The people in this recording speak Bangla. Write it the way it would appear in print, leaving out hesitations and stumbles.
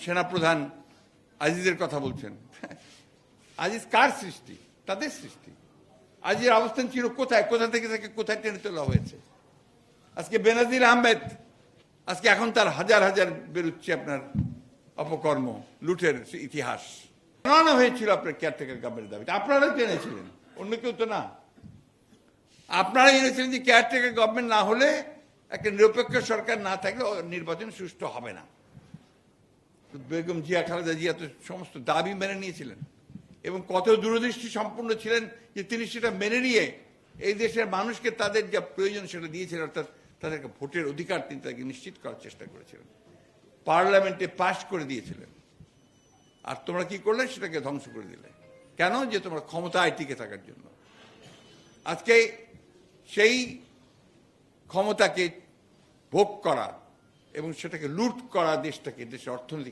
সেনাপ্রধান আজিজের কথা বলছেন। আজিজ কার সৃষ্টি? তাদের সৃষ্টি। আজিজের অবস্থান ছিল কোথায়? কোথা থেকে তাকে কোথায় টেনে তোলা হয়েছে? আজকে বেনাজির আহমেদ, আজকে এখন তার হাজার হাজার বেরোচ্ছে আপনার অপকর্ম, লুটের ইতিহাস। বানানো হয়েছিল আপনার কেয়ারটেকার গভর্নমেন্টের দাবিতে, আপনারাই টেনেছিলেন, অন্য কেউ তো না। আপনারা এনেছিলেন যে কেয়ারটেকার গভর্নমেন্ট না হলে, একটা নিরপেক্ষ সরকার না থাকলে নির্বাচন সুষ্ঠু হবে না। বেগম জিয়া, খালেদা জিয়া তো সমস্ত দাবি মেনে নিয়েছিলেন এবং কত দূরদৃষ্টি সম্পন্ন ছিলেন যে তিনি সেটা মেনে নিয়ে এই দেশের মানুষকে তাদের যা প্রয়োজন সেটা দিয়েছিলেন, অর্থাৎ তাদেরকে ভোটের অধিকার তিনি তাকে নিশ্চিত করার চেষ্টা করেছিলেন, পার্লামেন্টে পাশ করে দিয়েছিলেন। আর তোমরা কি করলে? সেটাকে ধ্বংস করে দিলে। কেন? যে তোমরা ক্ষমতায় টিকে থাকার জন্য। আজকে সেই ক্ষমতাকে ভোগ করা এবং সেটাকে লুট করা, দেশটাকে, দেশের অর্থনীতি